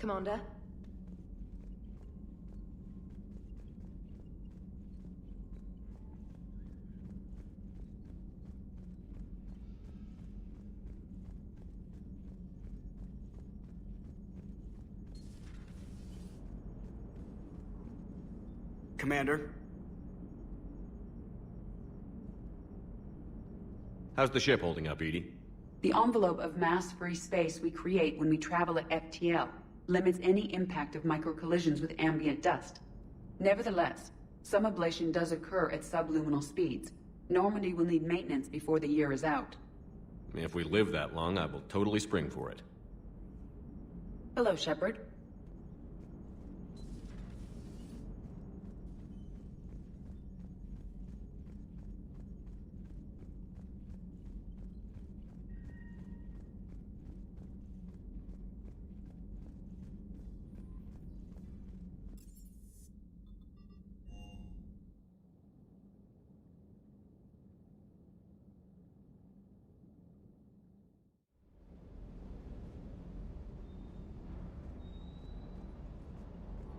Commander? Commander? How's the ship holding up, Edie? The envelope of mass-free space we create when we travel at FTL limits any impact of microcollisions with ambient dust. Nevertheless, some ablation does occur at subluminal speeds. Normandy will need maintenance before the year is out. If we live that long, I will totally spring for it. Hello, Shepard.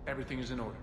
Everything is in order.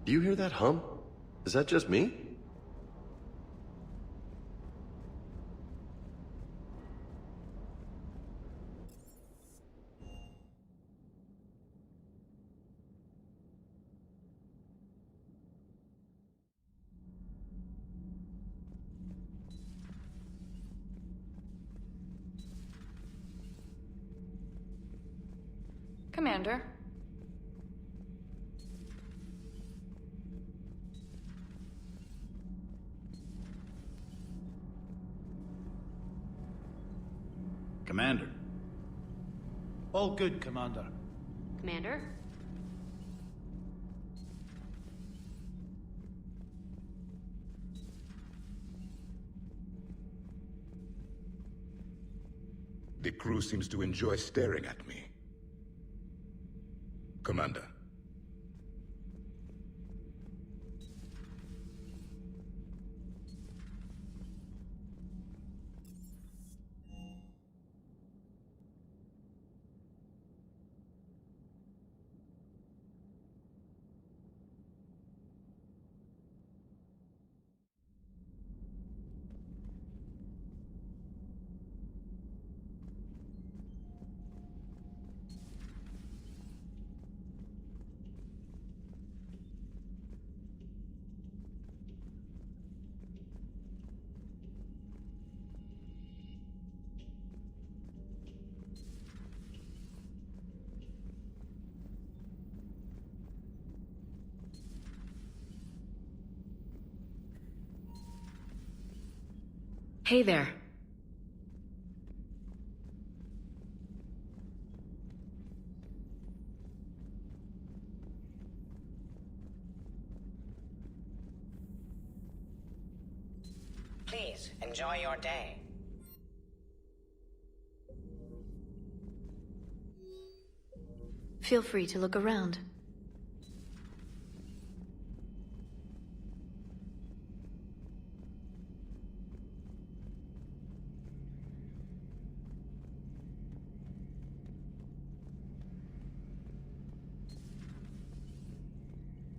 Do you hear that hum? Is that just me? Commander? Commander. All good, Commander. Commander? The crew seems to enjoy staring at me. Commander. Hey there. Please, enjoy your day. Feel free to look around.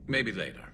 Maybe later.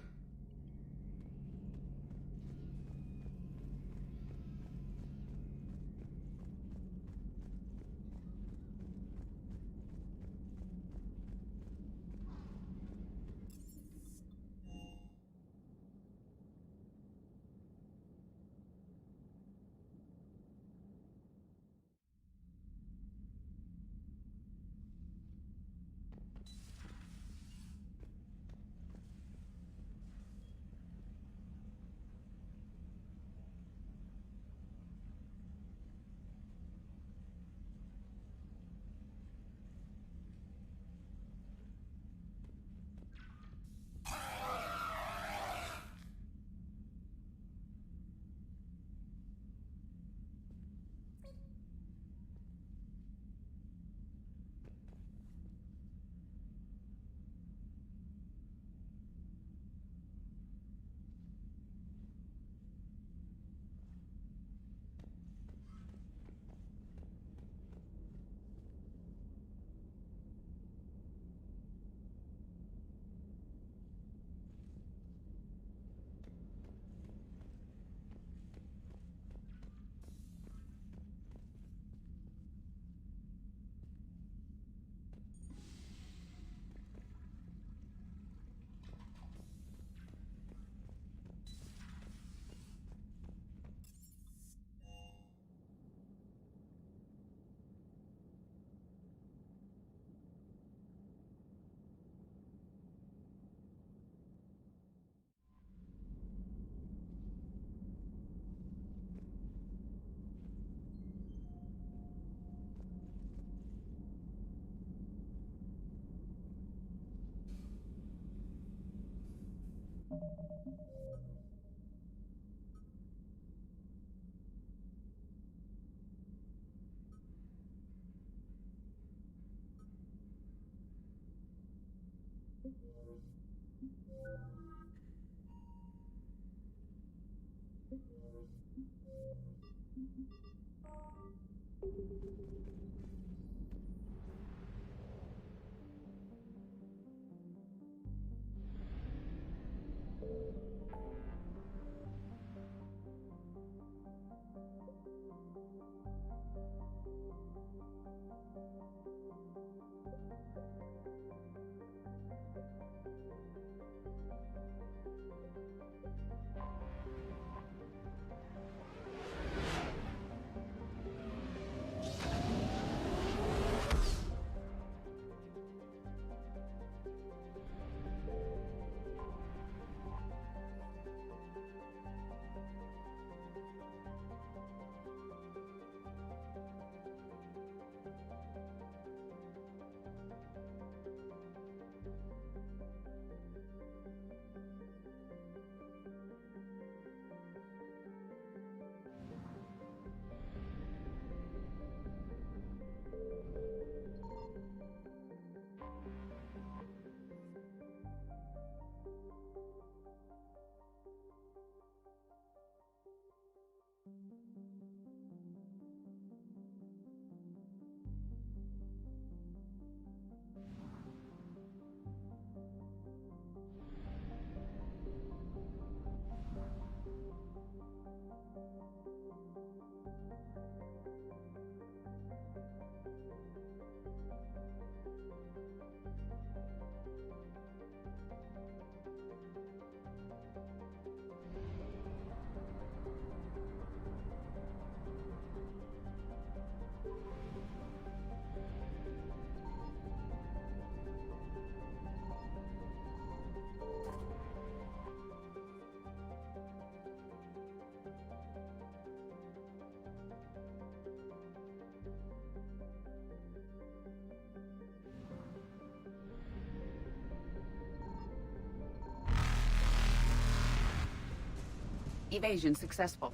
Evasion successful.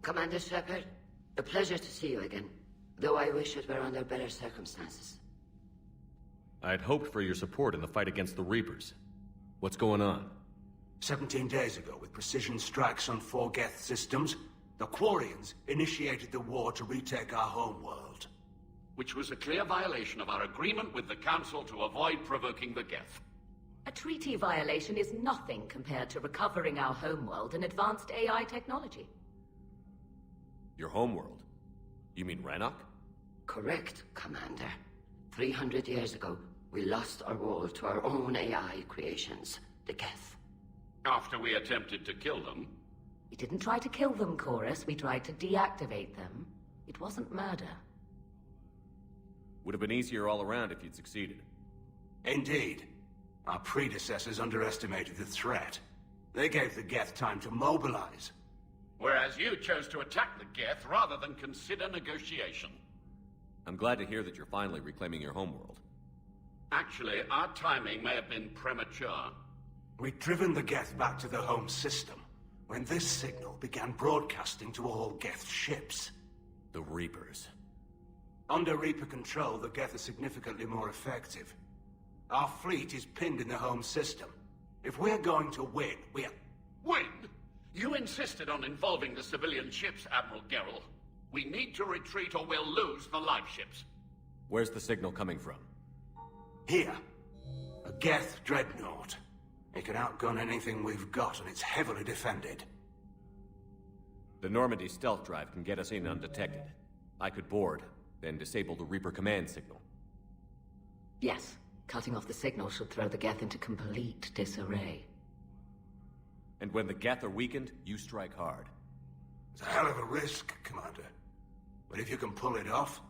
Commander Shepard, a pleasure to see you again, though I wish it were under better circumstances. I'd hoped for your support in the fight against the Reapers. What's going on? 17 days ago, with precision strikes on 4 Geth systems, the Quarians initiated the war to retake our homeworld. Which was a clear violation of our agreement with the Council to avoid provoking the Geth. A treaty violation is nothing compared to recovering our homeworld and advanced AI technology. Your homeworld? You mean Rannoch? Correct, Commander. 300 years ago, we lost our world to our own AI creations, the Geth. After we attempted to kill them. We didn't try to kill them, Chorus. We tried to deactivate them. It wasn't murder. Would have been easier all around if you'd succeeded. Indeed. Our predecessors underestimated the threat. They gave the Geth time to mobilize. Whereas you chose to attack the Geth rather than consider negotiation. I'm glad to hear that you're finally reclaiming your homeworld. Actually, our timing may have been premature. We'd driven the Geth back to the home system, when this signal began broadcasting to all Geth ships. The Reapers. Under Reaper control, the Geth are significantly more effective. Our fleet is pinned in the home system. If we're going to win, Win? You insisted on involving the civilian ships, Admiral Gerrel. We need to retreat or we'll lose the live ships. Where's the signal coming from? Here. A Geth dreadnought. It can outgun anything we've got, and it's heavily defended. The Normandy stealth drive can get us in undetected. I could board, then disable the Reaper command signal. Yes, cutting off the signal should throw the Geth into complete disarray. And when the Geth are weakened, you strike hard. It's a hell of a risk, Commander. But if you can pull it off...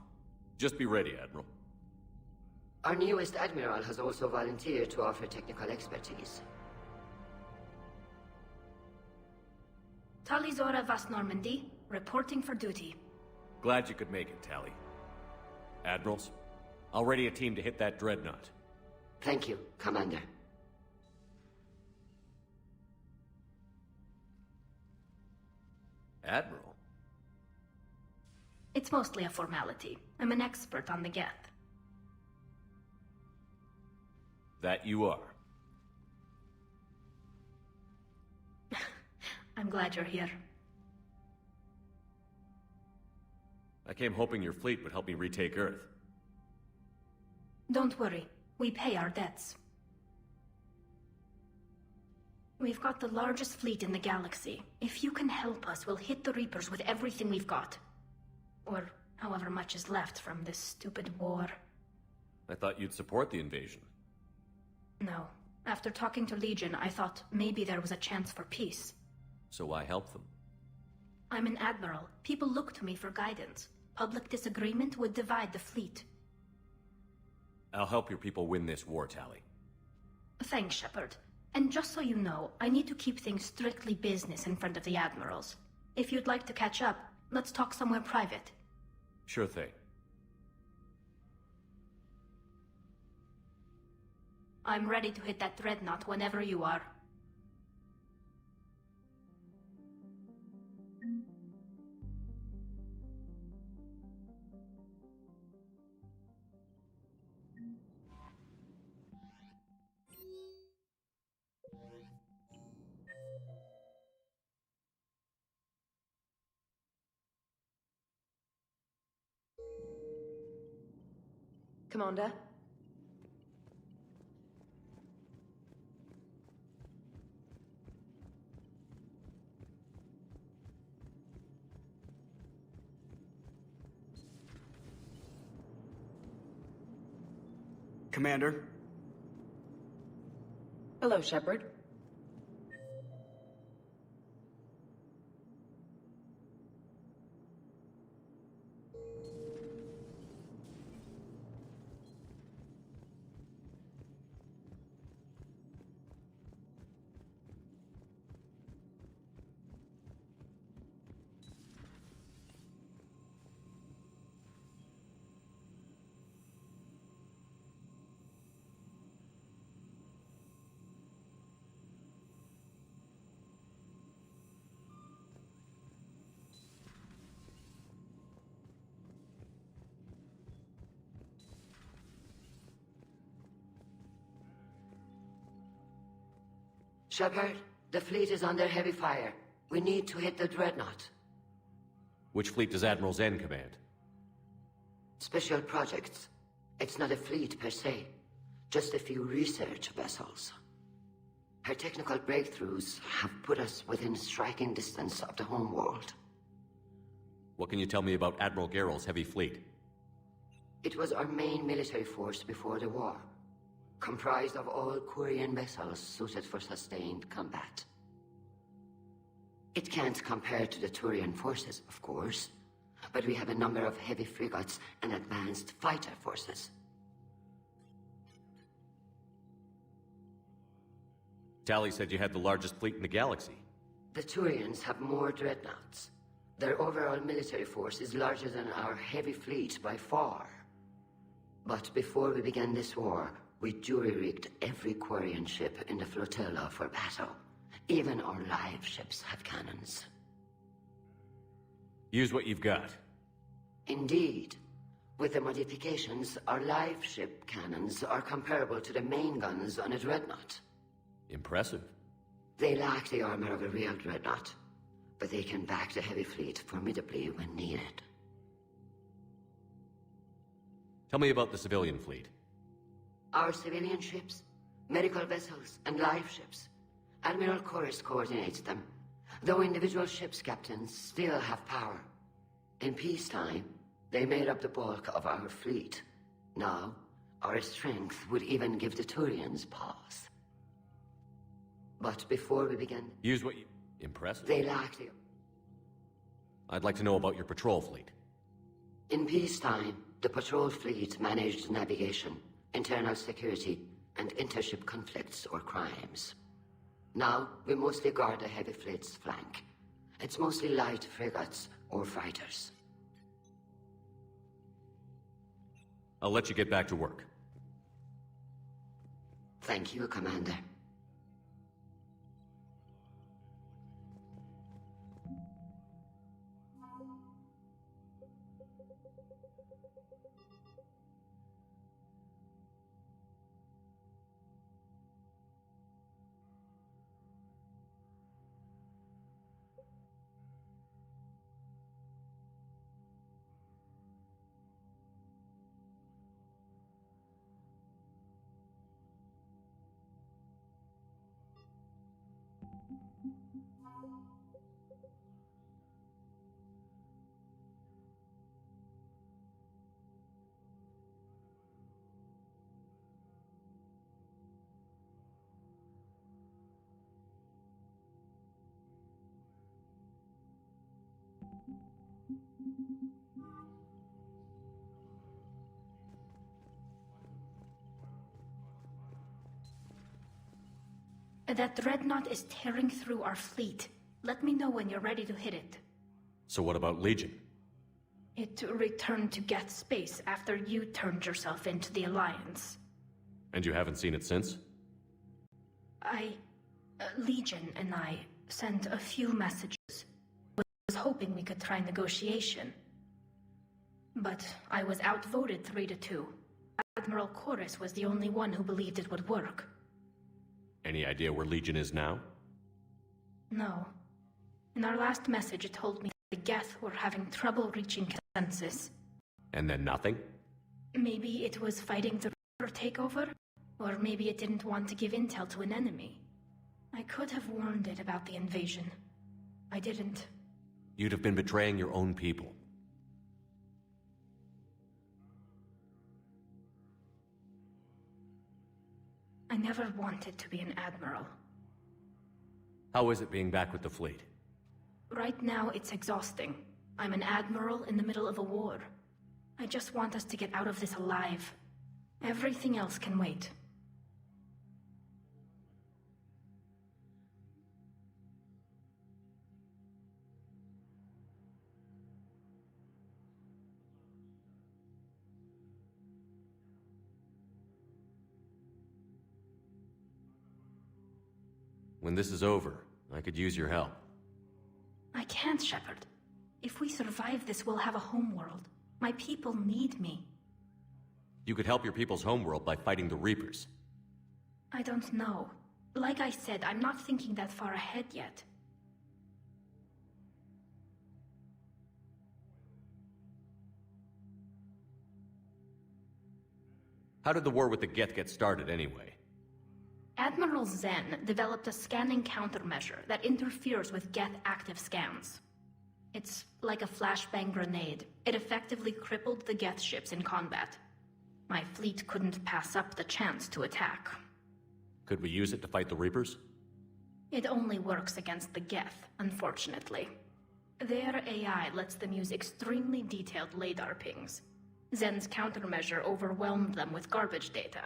Just be ready, Admiral. Our newest Admiral has also volunteered to offer technical expertise. Talizora Vas Normandy, reporting for duty. Glad you could make it, Tally. Admirals, I'll ready a team to hit that dreadnought. Thank you, Commander. Admiral? It's mostly a formality. I'm an expert on the Geth. That you are. I'm glad you're here. I came hoping your fleet would help me retake Earth. Don't worry. We pay our debts. We've got the largest fleet in the galaxy. If you can help us, we'll hit the Reapers with everything we've got. Or however much is left from this stupid war. I thought you'd support the invasion. No. After talking to Legion, I thought maybe there was a chance for peace. So I helped them. I'm an admiral. People look to me for guidance. Public disagreement would divide the fleet. I'll help your people win this war, Tally. Thanks, Shepard. And just so you know, I need to keep things strictly business in front of the admirals. If you'd like to catch up, let's talk somewhere private. Sure thing. I'm ready to hit that dreadnought whenever you are. Commander? Commander? Hello, Shepard. Shepard, the fleet is under heavy fire. We need to hit the dreadnought. Which fleet does Admiral Zen command? Special projects. It's not a fleet per se, just a few research vessels. Her technical breakthroughs have put us within striking distance of the homeworld. What can you tell me about Admiral Geral's heavy fleet? It was our main military force before the war, comprised of all Quarian vessels suited for sustained combat. It can't compare to the Turian forces, of course, but we have a number of heavy frigates and advanced fighter forces. Tali said you had the largest fleet in the galaxy. The Turians have more dreadnoughts. Their overall military force is larger than our heavy fleet by far. But before we began this war, we jury-rigged every Quarian ship in the flotilla for battle. Even our live ships have cannons. Use what you've got. Indeed. With the modifications, our live ship cannons are comparable to the main guns on a dreadnought. Impressive. They lack the armor of a real dreadnought, but they can back the heavy fleet formidably when needed. Tell me about the civilian fleet. Our civilian ships, medical vessels, and live ships. Admiral Chorus coordinates them, though individual ships' captains still have power. In peacetime, they made up the bulk of our fleet. Now, our strength would even give the Turians pause. But before we begin... Use what you... Impressive. They lack the... I'd like to know about your patrol fleet. In peacetime, the patrol fleet managed navigation, internal security, and intership conflicts or crimes. Now, we mostly guard the heavy fleet's flank. It's mostly light frigates or fighters. I'll let you get back to work. Thank you, Commander. That dreadnought is tearing through our fleet. Let me know when you're ready to hit it. So what about Legion? It returned to Geth space after you turned yourself into the Alliance. And you haven't seen it since? Legion and I sent a few messages. Was hoping we could try negotiation. But I was outvoted 3-2. Admiral Chorus was the only one who believed it would work. Any idea where Legion is now? No. In our last message, it told me the Geth were having trouble reaching consensus. And then nothing? Maybe it was fighting the Reaper takeover, or maybe it didn't want to give intel to an enemy. I could have warned it about the invasion. I didn't. You'd have been betraying your own people. I never wanted to be an admiral. How is it being back with the fleet? Right now, it's exhausting. I'm an admiral in the middle of a war. I just want us to get out of this alive. Everything else can wait. When this is over, I could use your help. I can't, Shepard. If we survive this, we'll have a homeworld. My people need me. You could help your people's homeworld by fighting the Reapers. I don't know. Like I said, I'm not thinking that far ahead yet. How did the war with the Geth get started, anyway? Admiral Zen developed a scanning countermeasure that interferes with Geth active scans. It's like a flashbang grenade. It effectively crippled the Geth ships in combat. My fleet couldn't pass up the chance to attack. Could we use it to fight the Reapers? It only works against the Geth, unfortunately. Their AI lets them use extremely detailed LADAR pings. Zen's countermeasure overwhelmed them with garbage data.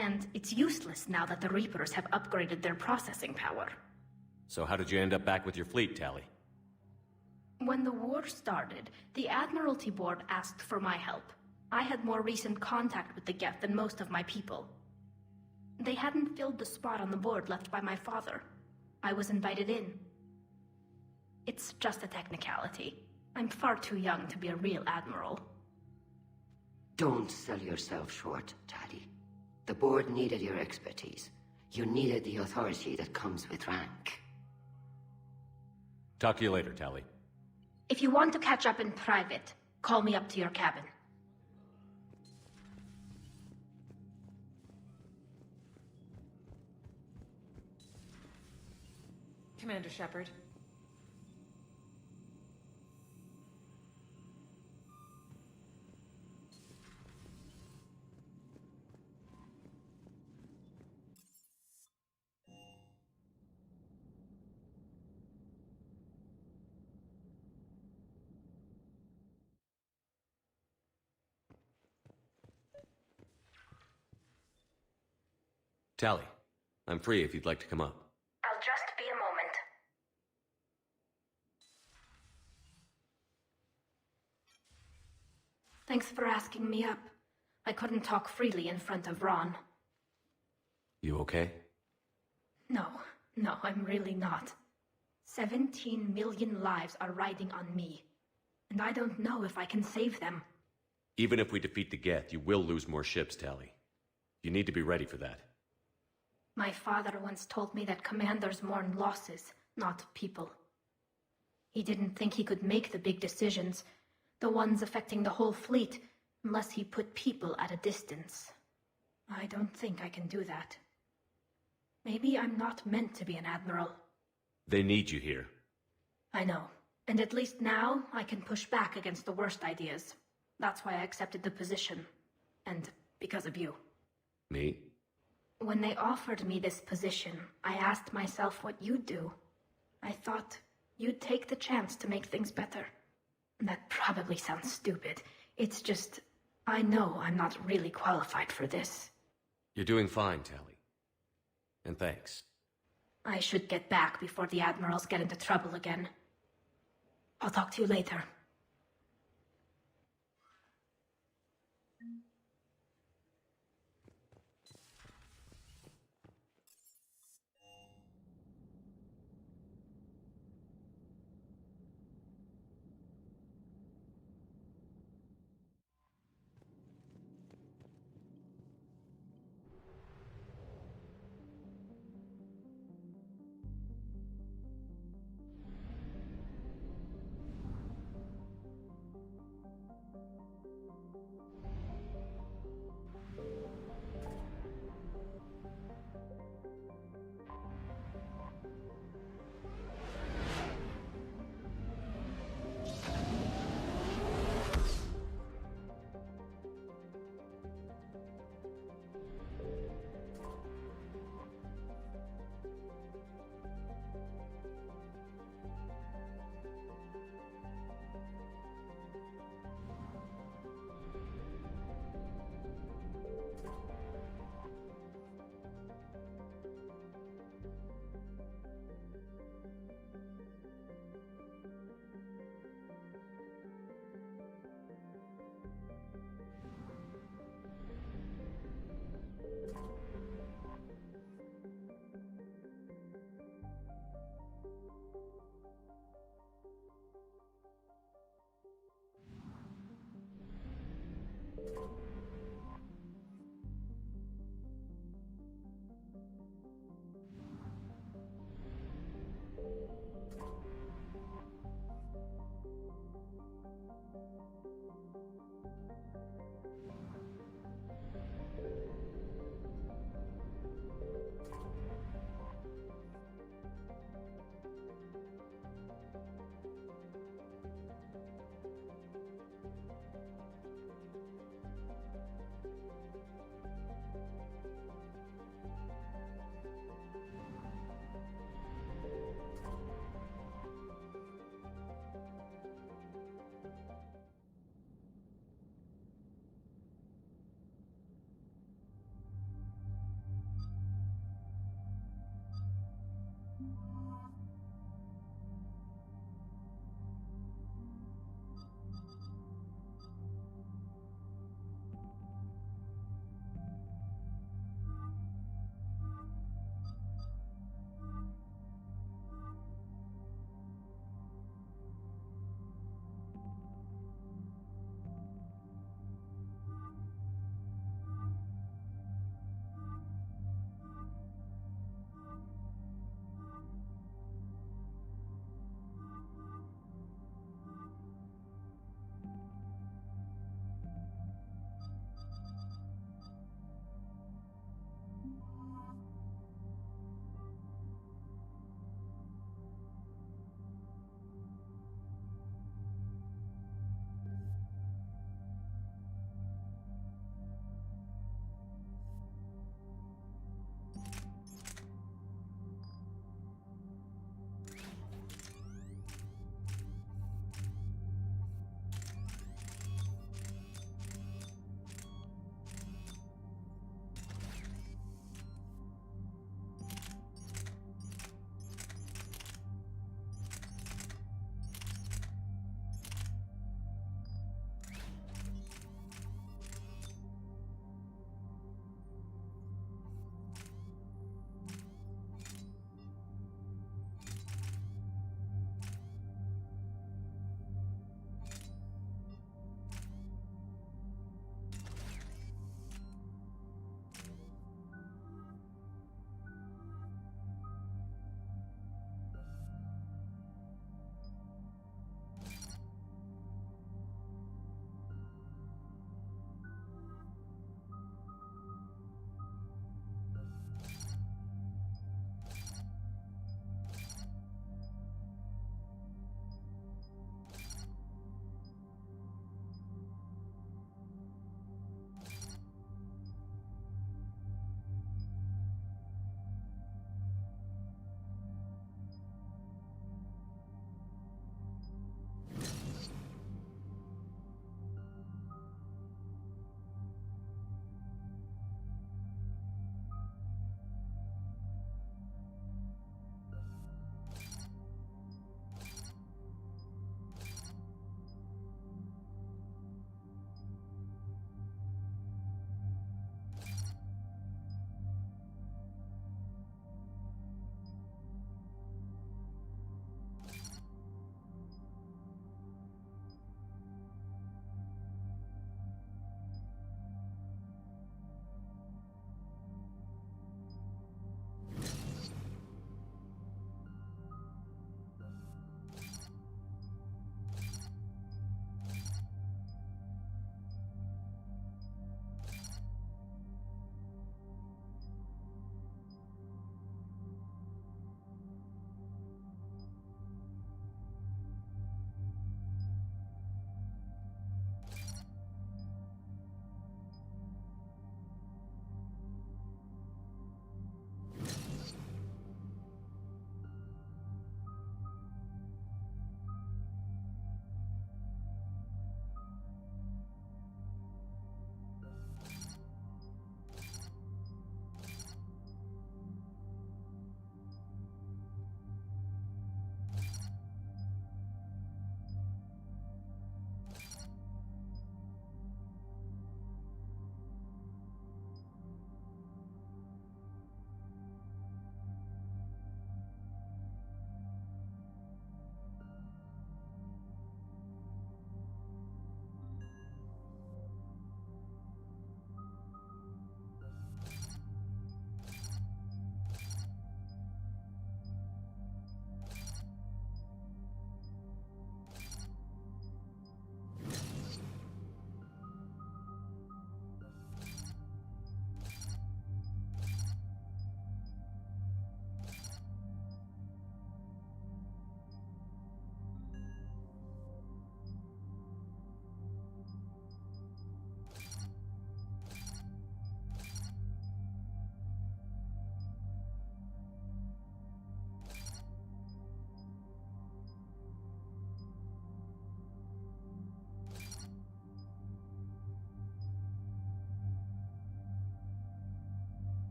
And it's useless now that the Reapers have upgraded their processing power. So how did you end up back with your fleet, Tali? When the war started, the Admiralty Board asked for my help. I had more recent contact with the Geth than most of my people. They hadn't filled the spot on the board left by my father. I was invited in. It's just a technicality. I'm far too young to be a real admiral. Don't sell yourself short, Tali. The board needed your expertise. You needed the authority that comes with rank. Talk to you later, Tali. If you want to catch up in private, call me up to your cabin. Commander Shepard. Tali, I'm free if you'd like to come up. I'll just be a moment. Thanks for asking me up. I couldn't talk freely in front of Ron. You okay? No, I'm really not. 17 million lives are riding on me, and I don't know if I can save them. Even if we defeat the Geth, you will lose more ships, Tali. You need to be ready for that. My father once told me that commanders mourn losses, not people. He didn't think he could make the big decisions, the ones affecting the whole fleet, unless he put people at a distance. I don't think I can do that. Maybe I'm not meant to be an admiral. They need you here. I know, and at least now I can push back against the worst ideas. That's why I accepted the position, and because of you. Me? When they offered me this position, I asked myself what you'd do. I thought you'd take the chance to make things better. That probably sounds stupid. It's just, I know I'm not really qualified for this. You're doing fine, Tali. And thanks. I should get back before the admirals get into trouble again. I'll talk to you later.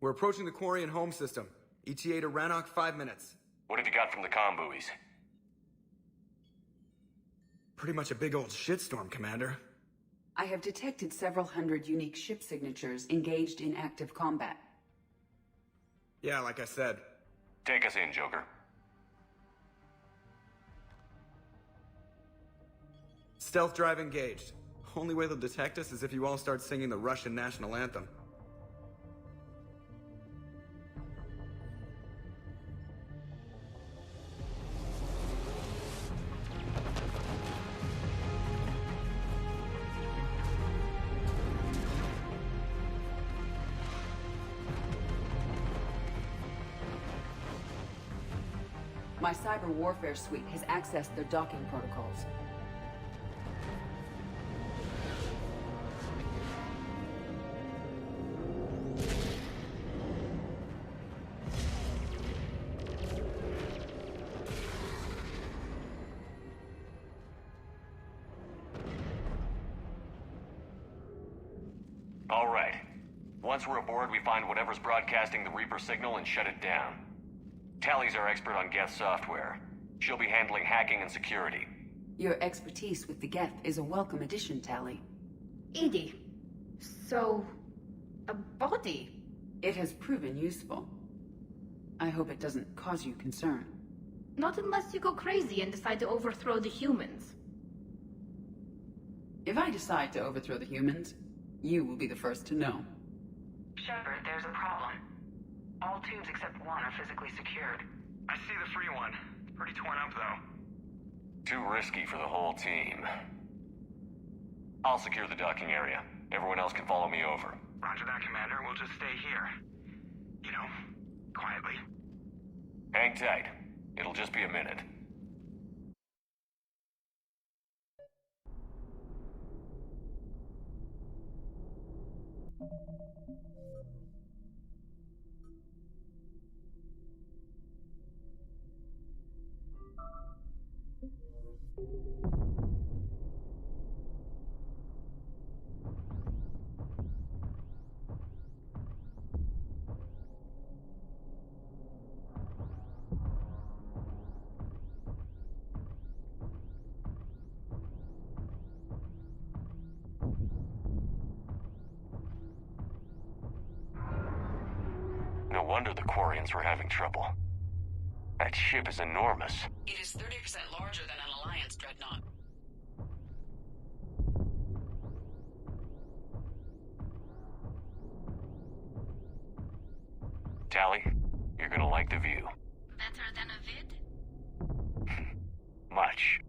We're approaching the Quarian home system. ETA to Rannoch, 5 minutes. What have you got from the comm buoys? Pretty much a big old shitstorm, Commander. I have detected several hundred unique ship signatures engaged in active combat. Yeah, like I said. Take us in, Joker. Stealth drive engaged. Only way they'll detect us is if you all start singing the Russian national anthem. My cyber warfare suite has accessed their docking protocols. All right. Once we're aboard, we find whatever's broadcasting the Reaper signal and shut it down. Tally's our expert on Geth software. She'll be handling hacking and security. Your expertise with the Geth is a welcome addition, Tally. Edie, so... a body? It has proven useful. I hope it doesn't cause you concern. Not unless you go crazy and decide to overthrow the humans. If I decide to overthrow the humans, you will be the first to know. Shepard, there's a problem. All tubes except one are physically secured. I see the free one. It's pretty torn up, though. Too risky for the whole team. I'll secure the docking area. Everyone else can follow me over. Roger that, Commander. We'll just stay here. You know, quietly. Hang tight. It'll just be a minute. No wonder the Quarians were having trouble. That ship is enormous. It is 30% larger than an Alliance dreadnought. Tally, you're gonna like the view. Better than a vid? Much.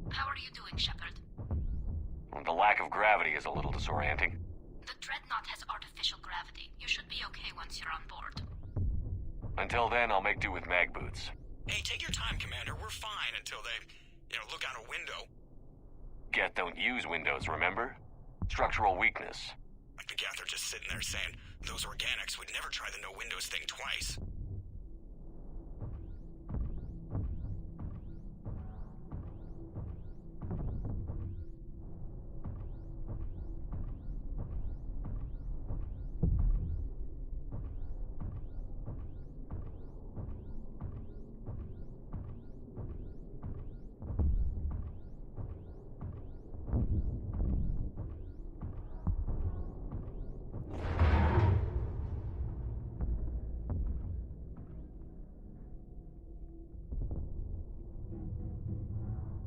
How are you doing, Shepard? The lack of gravity is a little disorienting. The Dreadnought has artificial gravity. You should be okay once you're on board. Until then, I'll make do with mag boots. Hey, take your time, Commander. We're fine until they, look out a window. Geth don't use windows, remember? Structural weakness. Like the Geth are just sitting there saying, those organics would never try the no-windows thing twice.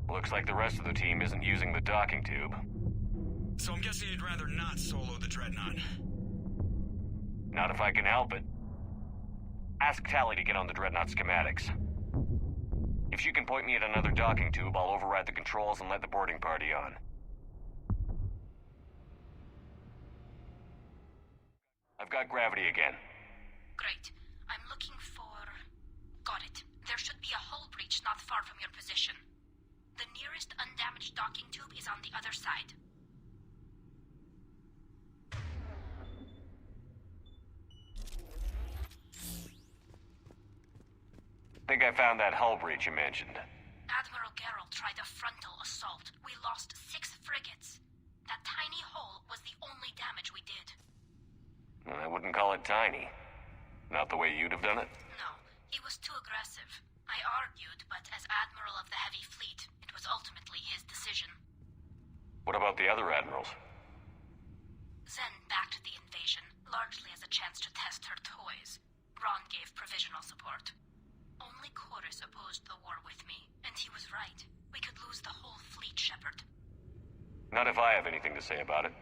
Looks like the rest of the team isn't using the docking tube. So I'm guessing you'd rather not solo the Dreadnought. Not if I can help it. Ask Tally to get on the Dreadnought schematics. If she can point me at another docking tube, I'll override the controls and let the boarding party on. I've got gravity again. Great. I'm looking for... Got it. There There should be a hull breach not far from your position. The nearest undamaged docking tube is on the other side. I think I found that hull breach you mentioned. Admiral Geralt tried a frontal assault. We lost 6 frigates. That tiny hole was the only damage we did. I wouldn't call it tiny. Not the way you'd have done it? No, he was too aggressive. I argued, but as Admiral of the Heavy Fleet, it was ultimately his decision. What about the other admirals? Zen backed the invasion, largely as a chance to test her toys. Ron gave provisional support. Only Chorus opposed the war with me, and he was right. We could lose the whole fleet, Shepard. Not if I have anything to say about it.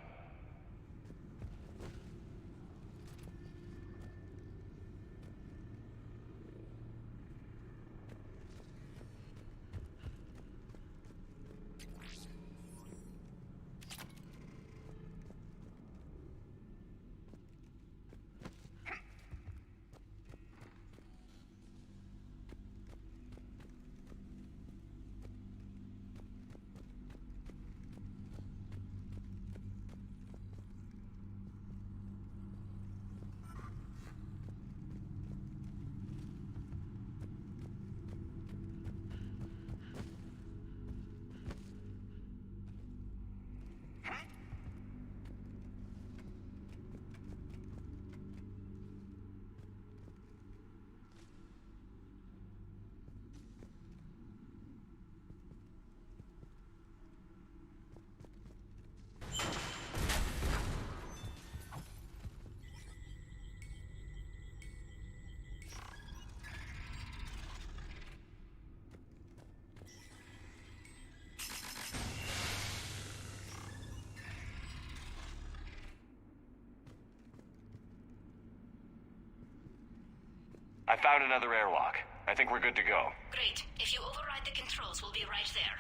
I found another airlock. I think we're good to go. Great. If you override the controls, we'll be right there.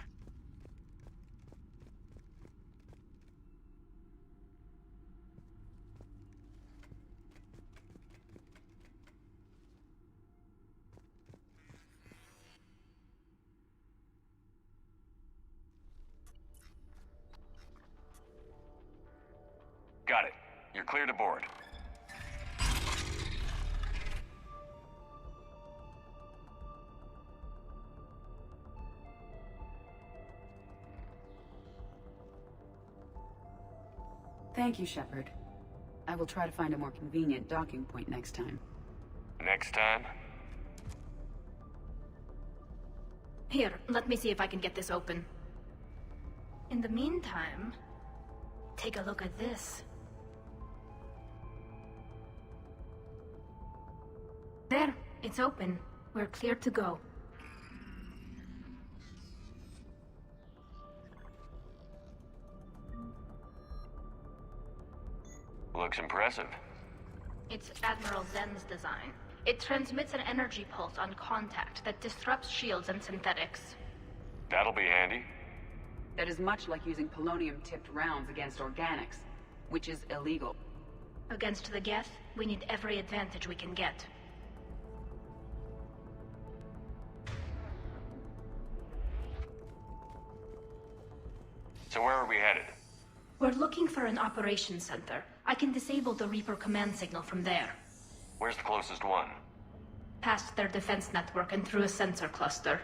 Got it. You're clear to board. Thank you, Shepard. I will try to find a more convenient docking point next time. Next time? Here, let me see if I can get this open. In the meantime, take a look at this. There, it's open. We're clear to go. Looks impressive. It's Admiral Zen's design. It transmits an energy pulse on contact that disrupts shields and synthetics. That'll be handy. That is much like using polonium-tipped rounds against organics, which is illegal. Against the Geth, we need every advantage we can get. So where are we headed? We're looking for an operations center. I can disable the Reaper command signal from there. Where's the closest one? Past their defense network and through a sensor cluster.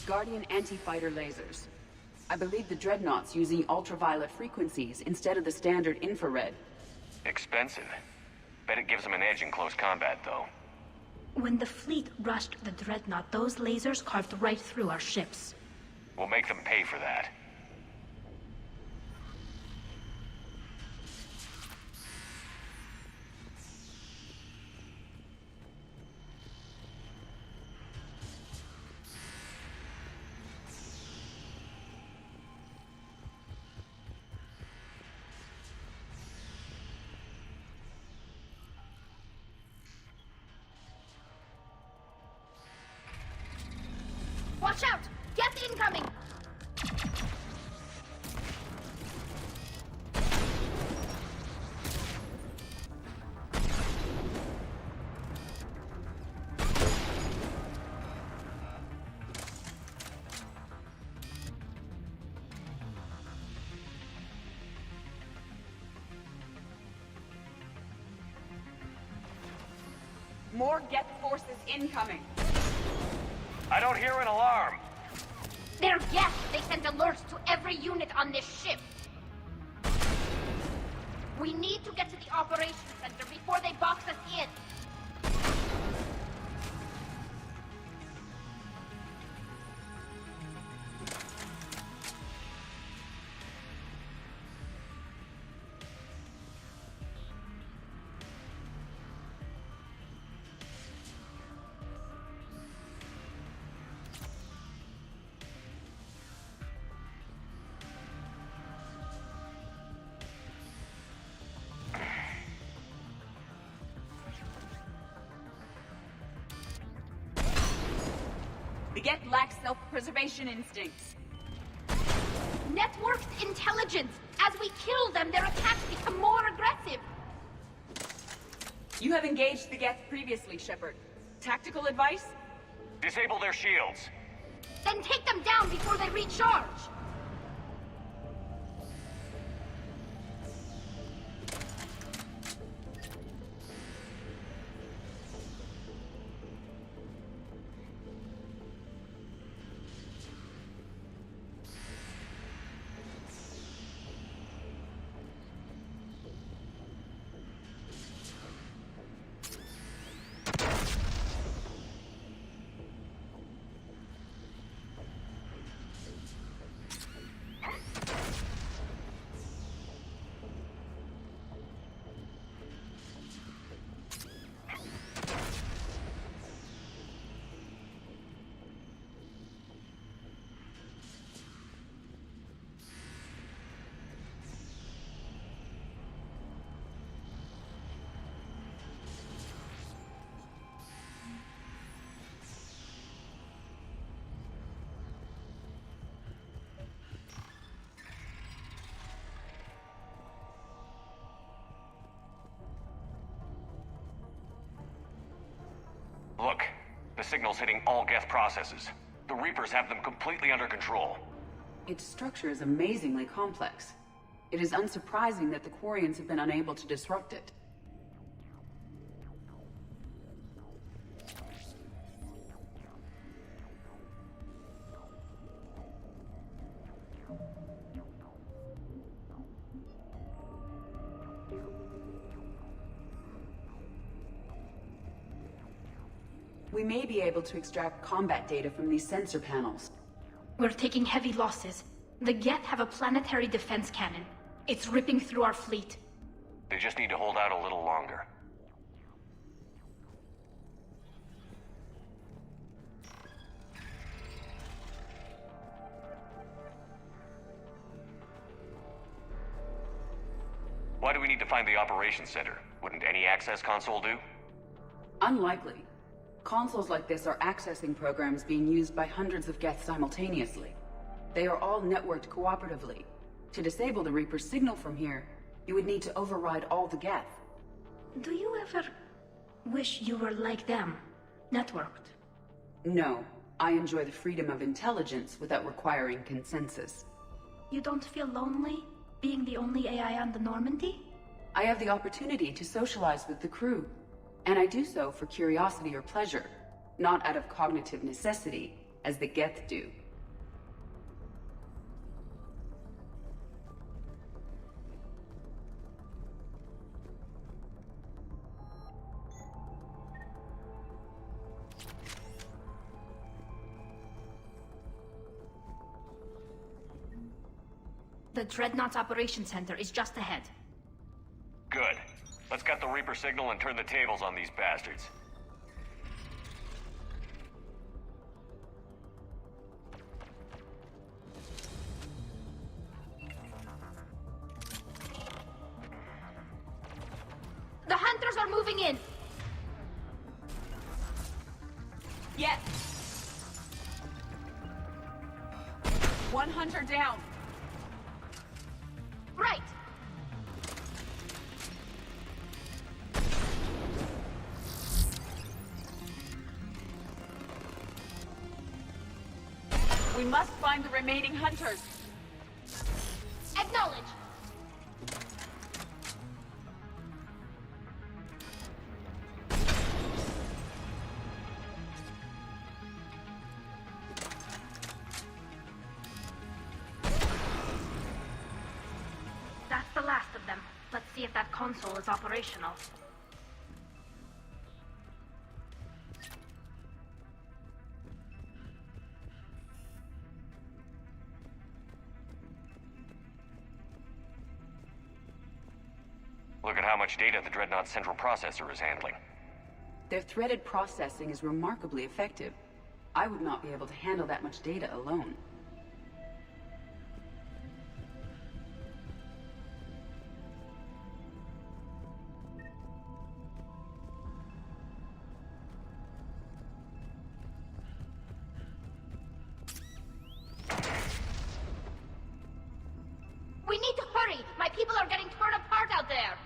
Guardian anti-fighter lasers. I believe the Dreadnought's using ultraviolet frequencies instead of the standard infrared. Expensive. Bet it gives them an edge in close combat, though. When the fleet rushed the Dreadnought, those lasers carved right through our ships. We'll make them pay for that. More Geth forces incoming. I don't hear an alarm. They're Geth. They send alerts to every unit on this ship. We need to get to the operations center before they box us in. The Geth lack self-preservation instincts. Networked intelligence! As we kill them, their attacks become more aggressive! You have engaged the Geth previously, Shepard. Tactical advice? Disable their shields. Then take them down before they recharge! Look, the signal's hitting all Geth processes. The Reapers have them completely under control. Its structure is amazingly complex. It is unsurprising that the Quarians have been unable to disrupt it. We may be able to extract combat data from these sensor panels. We're taking heavy losses. The Geth have a planetary defense cannon. It's ripping through our fleet. They just need to hold out a little longer. Why do we need to find the operations center? Wouldn't any access console do? Unlikely. Consoles like this are accessing programs being used by hundreds of Geth simultaneously. They are all networked cooperatively. To disable the Reaper's signal from here, you would need to override all the Geth. Do you ever wish you were like them? Networked? No. I enjoy the freedom of intelligence without requiring consensus. You don't feel lonely, being the only AI on the Normandy? I have the opportunity to socialize with the crew. And I do so for curiosity or pleasure, not out of cognitive necessity, as the Geth do. The Dreadnought's Operations Center is just ahead. Good. Let's cut the Reaper signal and turn the tables on these bastards. The hunters are moving in! Yes! 1 hunter down! Right! We must find the remaining hunters. Acknowledge. if that console is operational. Look at how much data the Dreadnought's central processor is handling. Their threaded processing is remarkably effective. I would not be able to handle that much data alone. We need to hurry! My people are getting torn apart out there!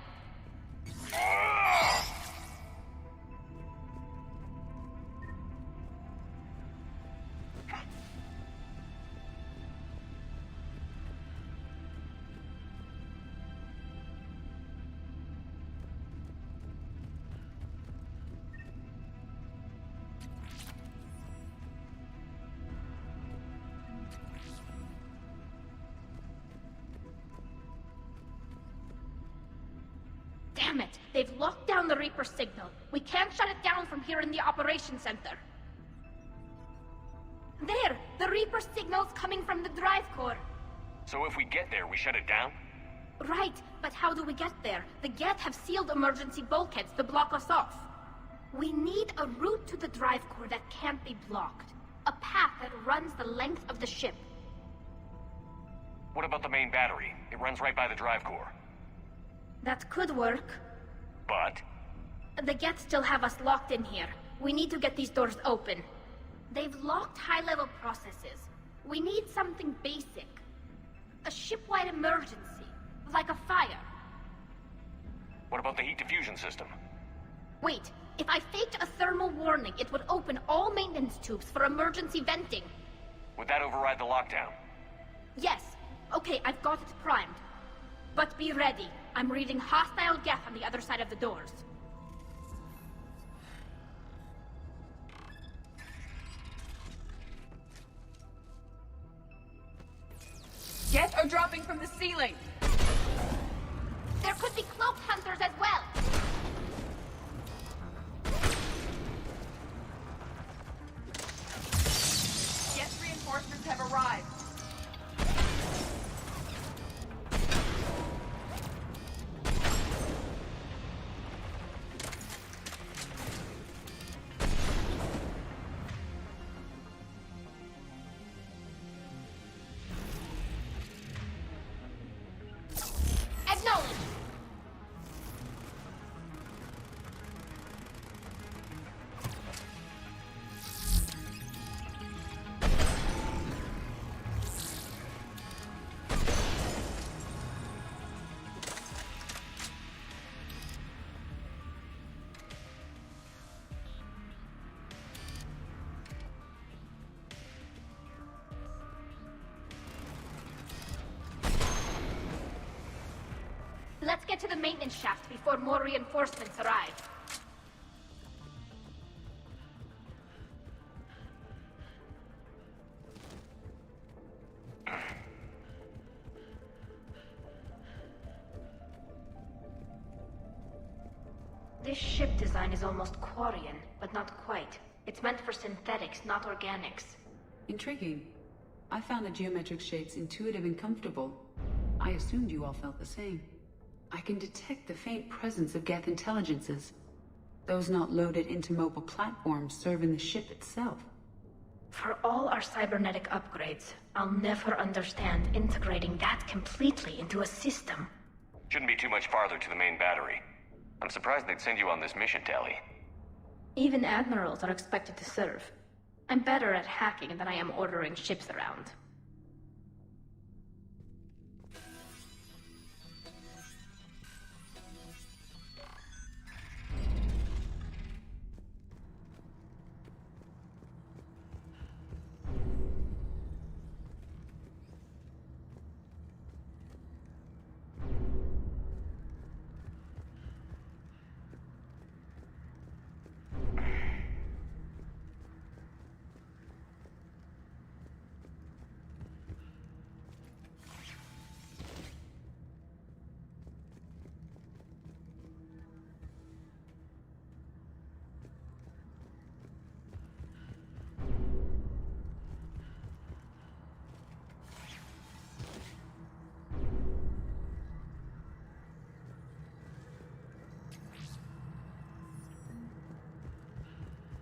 Damn it! They've locked down the Reaper signal. We can't shut it down from here in the operations center. There! The Reaper signal's coming from the drive core. So if we get there, we shut it down? Right, but how do we get there? The Geth have sealed emergency bulkheads to block us off. We need a route to the drive core that can't be blocked. A path that runs the length of the ship. What about the main battery? It runs right by the drive core. That could work. But? The Geth still have us locked in here. We need to get these doors open. They've locked high-level processes. We need something basic. A ship-wide emergency, like a fire. What about the heat diffusion system? Wait, if I faked a thermal warning, it would open all maintenance tubes for emergency venting. Would that override the lockdown? Yes. Okay, I've got it primed. But be ready. I'm reading hostile Geth on the other side of the doors. Geth are dropping from the ceiling! There could be cloaked hunters as well! Geth reinforcements have arrived. Let's get to the maintenance shaft before more reinforcements arrive. This ship design is almost Quarian, but not quite. It's meant for synthetics, not organics. Intriguing. I found the geometric shapes intuitive and comfortable. I assumed you all felt the same. I can detect the faint presence of Geth intelligences. Those not loaded into mobile platforms serve in the ship itself. For all our cybernetic upgrades, I'll never understand integrating that completely into a system. Shouldn't be too much farther to the main battery. I'm surprised they'd send you on this mission, Tali. Even admirals are expected to serve. I'm better at hacking than I am ordering ships around.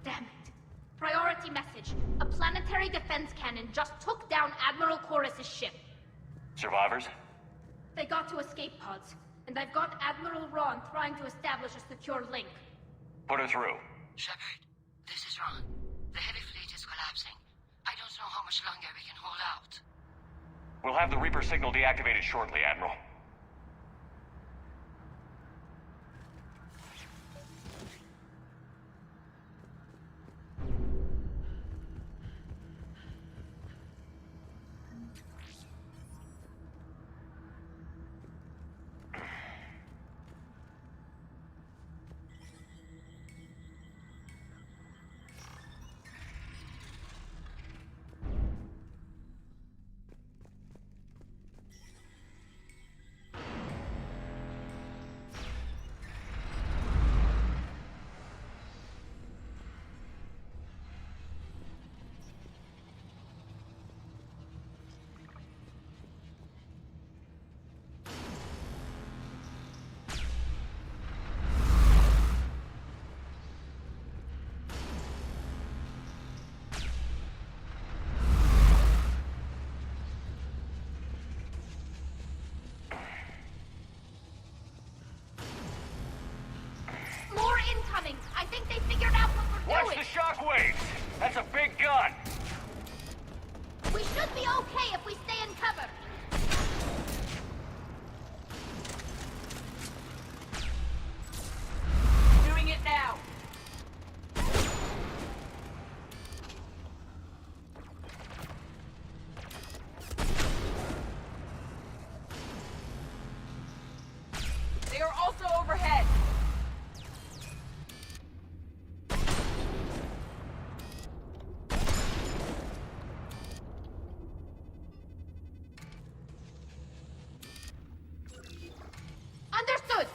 Damn it. Priority message. A planetary defense cannon just took down Admiral Chorus's ship. Survivors? They got to escape pods, and I've got Admiral Ron trying to establish a secure link. Put her through. Shepard, this is Ron. The heavy fleet is collapsing. I don't know how much longer we can hold out. We'll have the Reaper signal deactivated shortly, Admiral. More incoming! I think they figured out what we're doing! Watch the shockwaves! That's a big gun! We should be okay if we stay in cover! Doing it now! They are also overhead! Understood!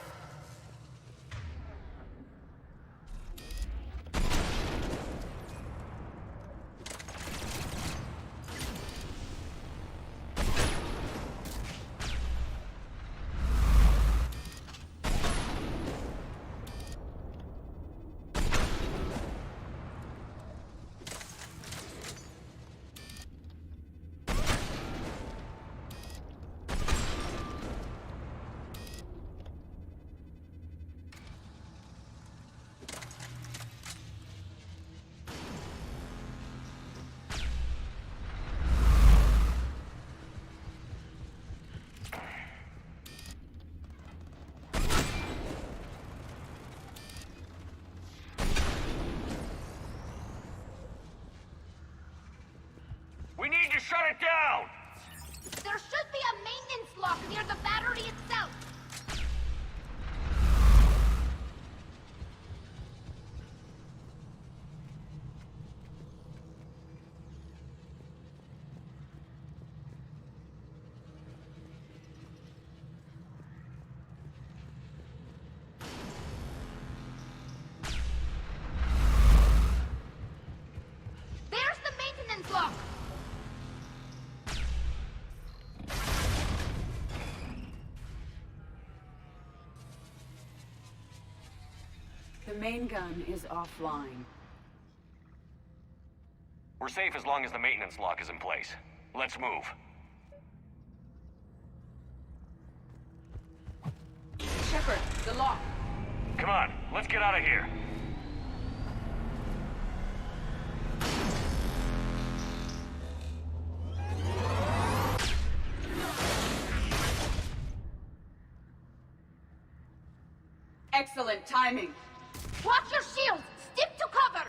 We need to shut it down! There should be a maintenance lock near the battery itself! There's the maintenance lock! The main gun is offline. We're safe as long as the maintenance lock is in place. Let's move. Shepard, the lock. Come on, let's get out of here. Excellent timing. Watch your shields! Stick to cover!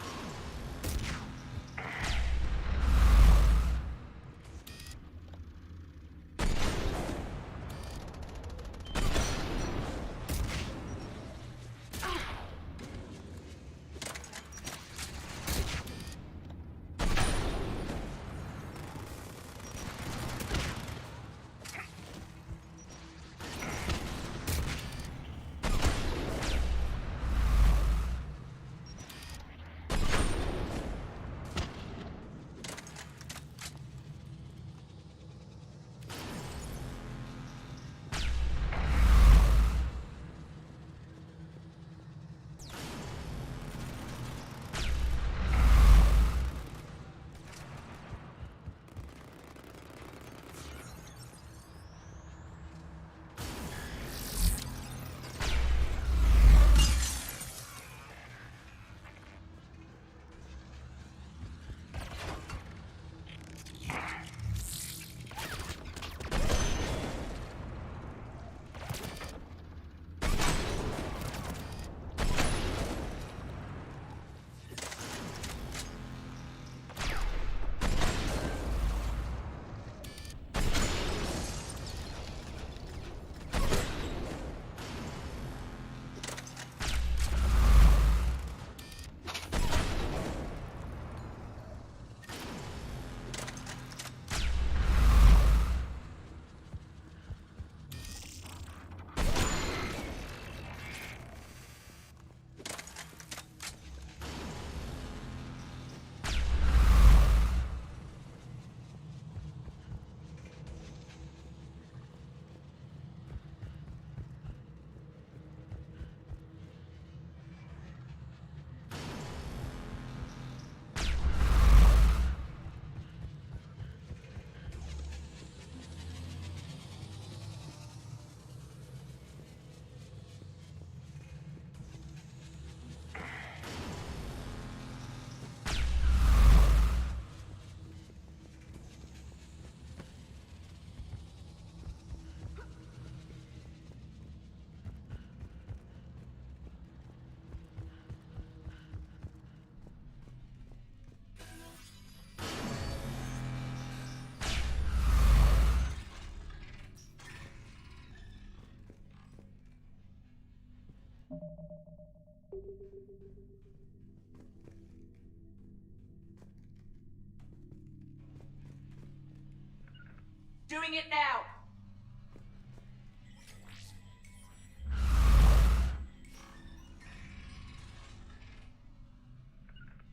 Doing it now!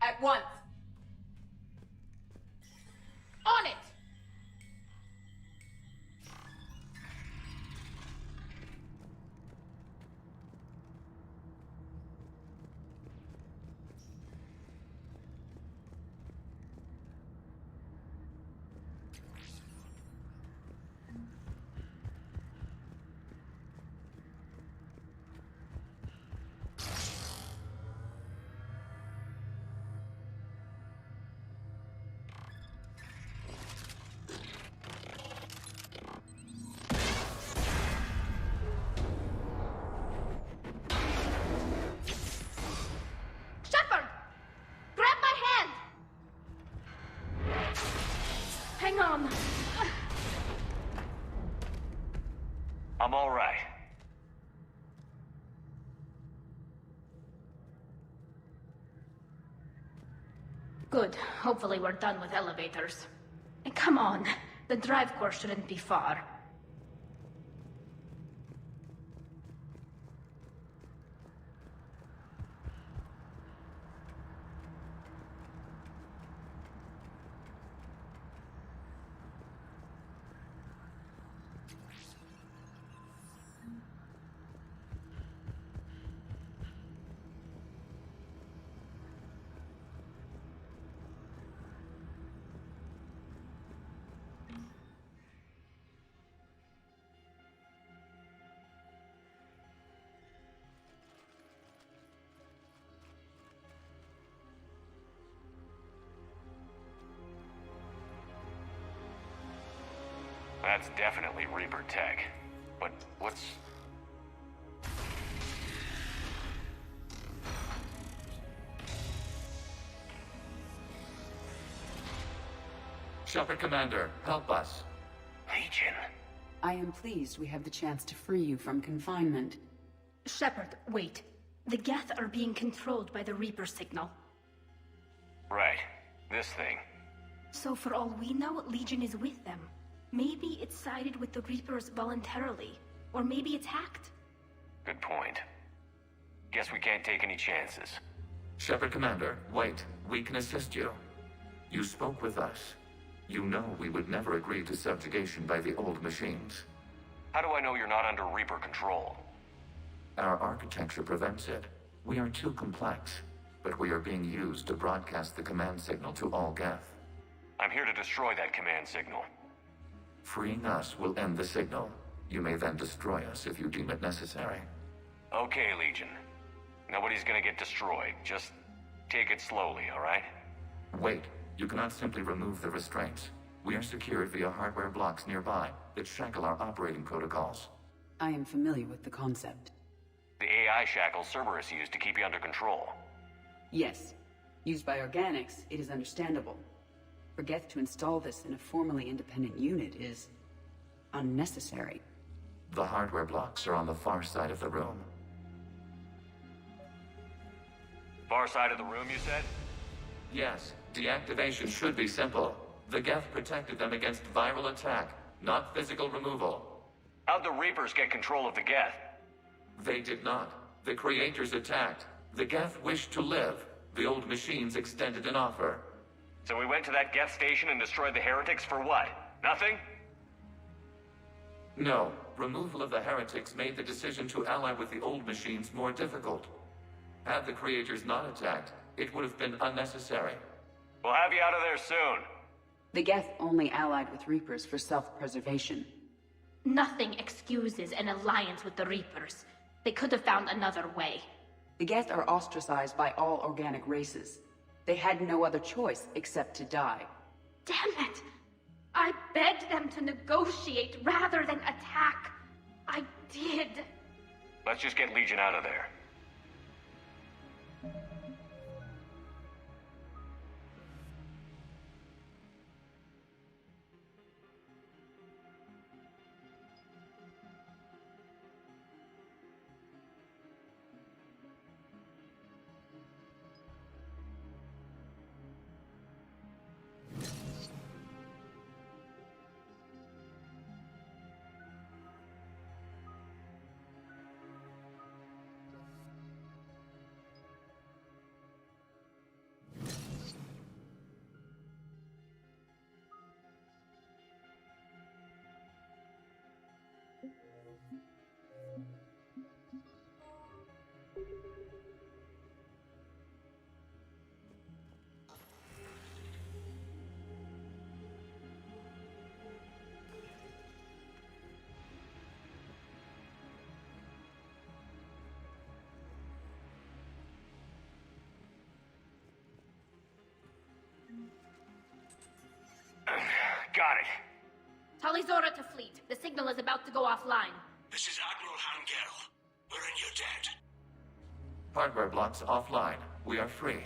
At once! On it! Shepard! Grab my hand! Hang on. I'm all right. Good. Hopefully we're done with elevators. And come on, the drive course shouldn't be far. That's definitely Reaper tech. But what's... Shepard Commander, help us. Legion? I am pleased we have the chance to free you from confinement. Shepard, wait. The Geth are being controlled by the Reaper signal. Right. This thing. So for all we know, Legion is with them. Maybe it's sided with the Reapers voluntarily. Or maybe it's hacked. Good point. Guess we can't take any chances. Shepard Commander, wait. We can assist you. You spoke with us. You know we would never agree to subjugation by the old machines. How do I know you're not under Reaper control? Our architecture prevents it. We are too complex, but we are being used to broadcast the command signal to all Geth. I'm here to destroy that command signal. Freeing us will end the signal. You may then destroy us if you deem it necessary. Okay, Legion. Nobody's gonna get destroyed. Just take it slowly, alright? Wait. You cannot simply remove the restraints. We are secured via hardware blocks nearby that shackle our operating protocols. I am familiar with the concept. The AI shackles Cerberus used to keep you under control. Yes. Used by organics, it is understandable. For Geth to install this in a formally independent unit is... unnecessary. The hardware blocks are on the far side of the room. Far side of the room, you said? Yes. Deactivation should be simple. The Geth protected them against viral attack, not physical removal. How'd the Reapers get control of the Geth? They did not. The Creators attacked. The Geth wished to live. The old machines extended an offer. So we went to that Geth station and destroyed the heretics for what? Nothing? No. Removal of the heretics made the decision to ally with the old machines more difficult. Had the Creators not attacked, it would have been unnecessary. We'll have you out of there soon. The Geth only allied with Reapers for self-preservation. Nothing excuses an alliance with the Reapers. They could have found another way. The Geth are ostracized by all organic races. They had no other choice except to die. Damn it! I begged them to negotiate rather than attack. I did. Let's just get Legion out of there. Talizora to fleet. The signal is about to go offline. This is Admiral Hangel. We're in your debt. Hardware blocks offline. We are free.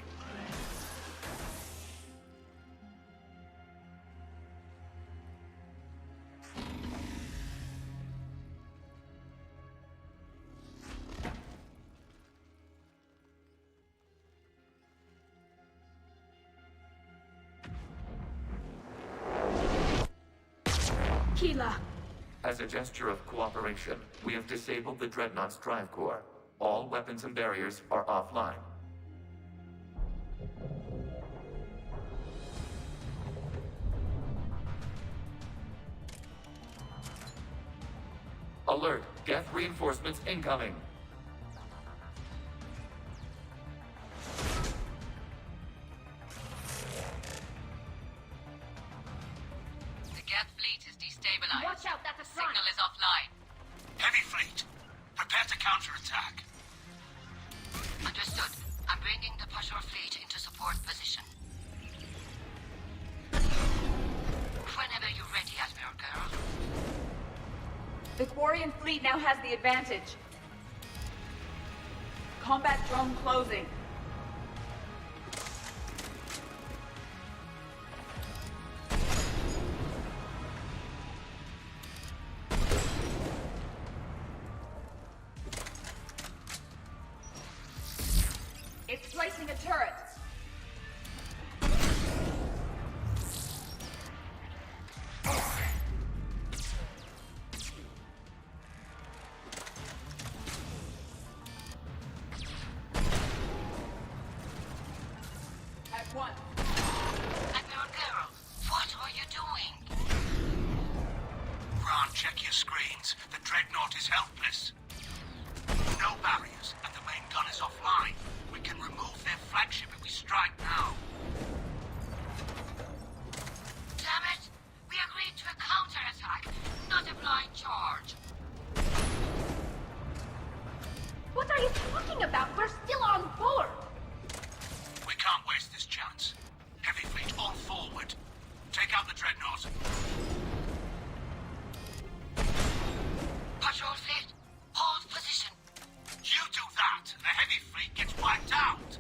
Keela. As a gesture of cooperation, we have disabled the Dreadnought's drive core. All weapons and barriers are offline. Alert! Geth reinforcements incoming! The Geth fleet is destabilized. Watch out, that's a sign. Signal is offline. Heavy fleet, prepare to counterattack. Understood. I'm bringing the Pashur fleet into support position. Whenever you're ready, Admiral Girl. The Quarian fleet now has the advantage. Combat drone closing. It's placing a turret. At one. Admiral Girl, what are you doing? Ron, check your screens. The Dreadnought is helpless. No barriers, and the main gun is offline. We can remove their flagship if we strike now. Damn it! We agreed to a counterattack, not a blind charge. What are you talking about? We're still on board. We can't waste this chance. Heavy fleet all forward. Take out the Dreadnought. Patrol fleet, hold position. You do that, the heavy fleet gets wiped out.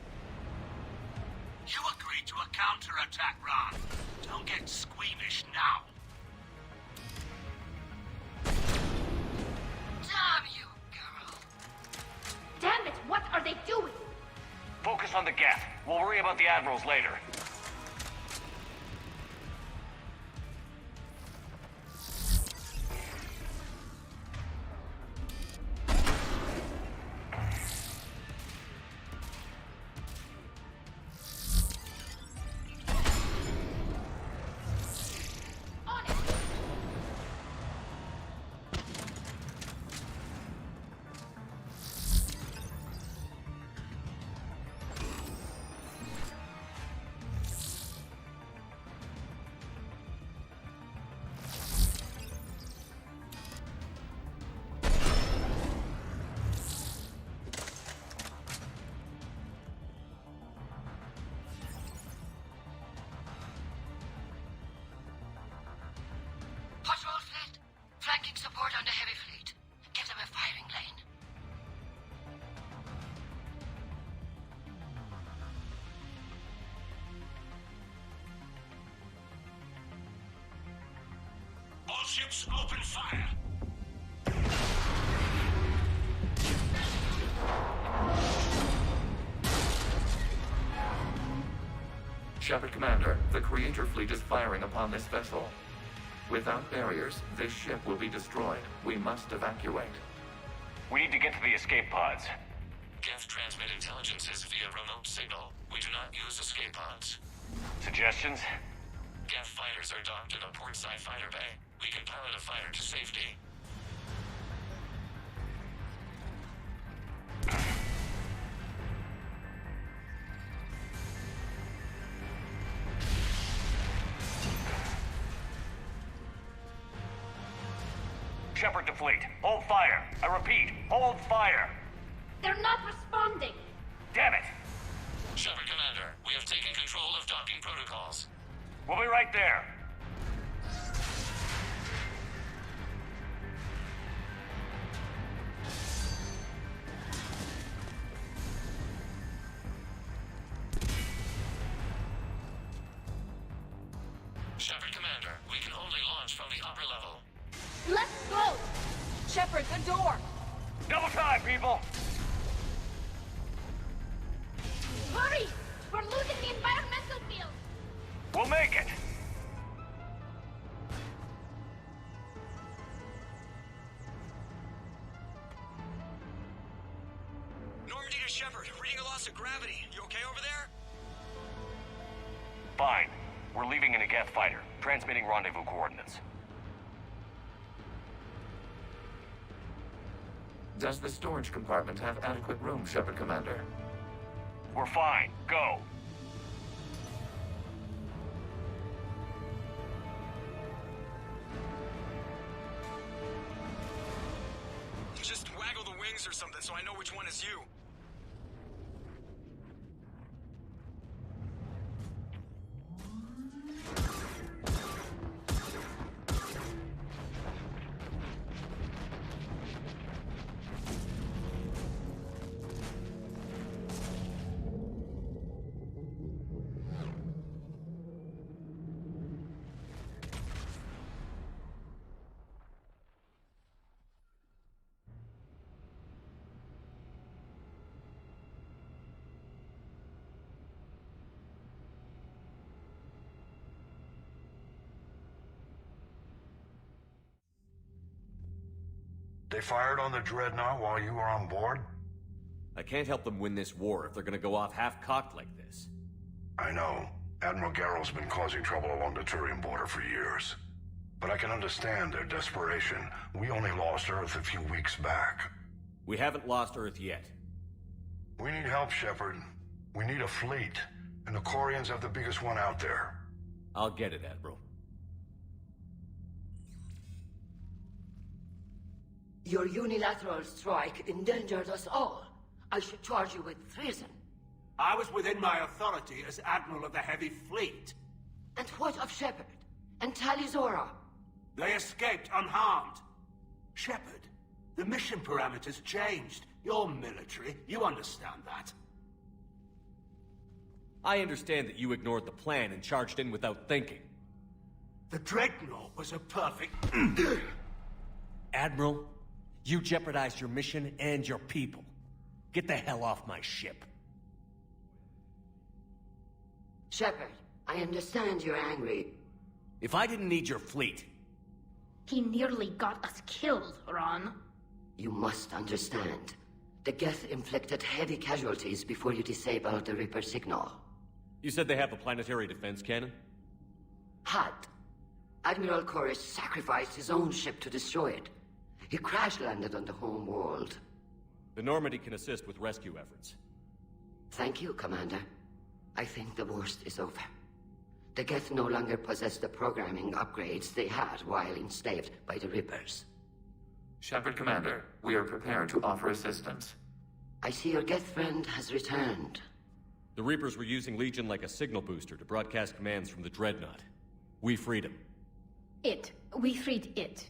You agreed to a counterattack, Ron. Don't get squeamish now. Damn you, girl. Damn it, what are they doing? Focus on the Geth. We'll worry about the admirals later. On it. Patrol fleet, flanking support on the heavy fleet. Give them a firing lane. All ships open fire. Shepard Commander, the Creator fleet is firing upon this vessel. Without barriers, this ship will be destroyed. We must evacuate. We need to get to the escape pods. Geth transmit intelligences via remote signal. We do not use escape pods. Suggestions? Geth fighters are docked at a portside fighter bay. We can pilot a fighter to safety. Shepard to fleet. Hold fire. I repeat, hold fire. They're not responding. Damn it. Shepard Commander, we have taken control of docking protocols. We'll be right there. Shepard, reading a loss of gravity. You okay over there? Fine. We're leaving in a Geth fighter, transmitting rendezvous coordinates. Does the storage compartment have adequate room, Shepard Commander? We're fine. Go! Just waggle the wings or something so I know which one is you. They fired on the Dreadnought while you were on board? I can't help them win this war if they're gonna go off half-cocked like this. I know. Admiral Garrow's been causing trouble along the Turian border for years. But I can understand their desperation. We only lost Earth a few weeks back. We haven't lost Earth yet. We need help, Shepard. We need a fleet. And the Quarians have the biggest one out there. I'll get it, Admiral. Your unilateral strike endangered us all. I should charge you with treason. I was within my authority as Admiral of the Heavy Fleet. And what of Shepard? And Talizora? They escaped unharmed. Shepard, the mission parameters changed. You're military, you understand that. I understand that you ignored the plan and charged in without thinking. The Dreadnought was a perfect... Admiral, you jeopardized your mission and your people. Get the hell off my ship. Shepard, I understand you're angry. If I didn't need your fleet... He nearly got us killed, Ron. You must understand. The Geth inflicted heavy casualties before you disabled the Reaper signal. You said they have a planetary defense cannon? Had. Admiral Koris sacrificed his own ship to destroy it. He crash-landed on the home world. The Normandy can assist with rescue efforts. Thank you, Commander. I think the worst is over. The Geth no longer possess the programming upgrades they had while enslaved by the Reapers. Shepard Commander, we are prepared to offer assistance. I see your Geth friend has returned. The Reapers were using Legion like a signal booster to broadcast commands from the Dreadnought. We freed him. We freed it.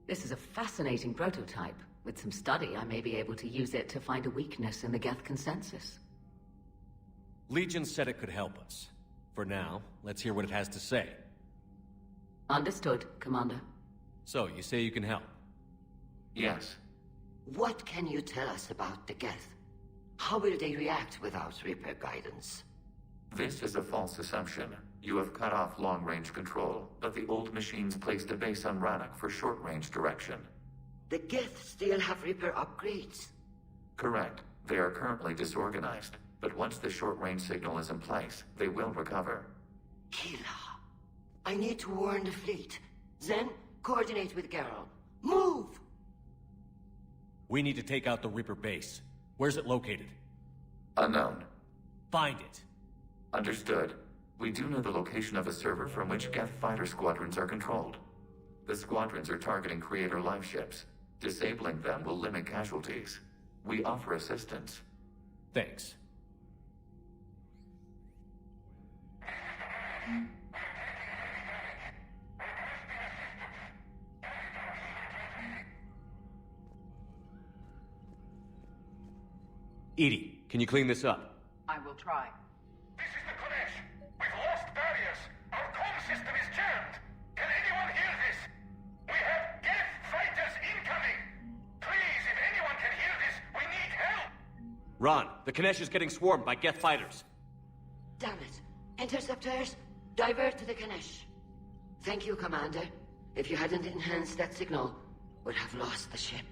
This is a fascinating prototype. With some study, I may be able to use it to find a weakness in the Geth consensus. Legion said it could help us. For now, let's hear what it has to say. Understood, Commander. So, you say you can help? Yes. What can you tell us about the Geth? How will they react without Reaper guidance? This is a false assumption. You have cut off long-range control, but the old machines placed a base on Rannoch for short-range direction. The Geth still have Reaper upgrades? Correct. They are currently disorganized, but once the short-range signal is in place, they will recover. Kila, I need to warn the fleet. Then, coordinate with Garrow. Move! We need to take out the Reaper base. Where's it located? Unknown. Find it. Understood. We do know the location of a server from which Geth fighter squadrons are controlled. The squadrons are targeting Creator live ships. Disabling them will limit casualties. We offer assistance. Thanks. Edie, can you clean this up? I will try. This is the Kodesh. We've lost barriers. Our comm system is jammed. Can anyone hear this? We have Geth fighters incoming. Please, if anyone can hear this, we need help. Ron, the Kanesh is getting swarmed by Geth fighters. Damn it. Interceptors, divert to the Kanesh. Thank you, Commander. If you hadn't enhanced that signal, we'd have lost the ship.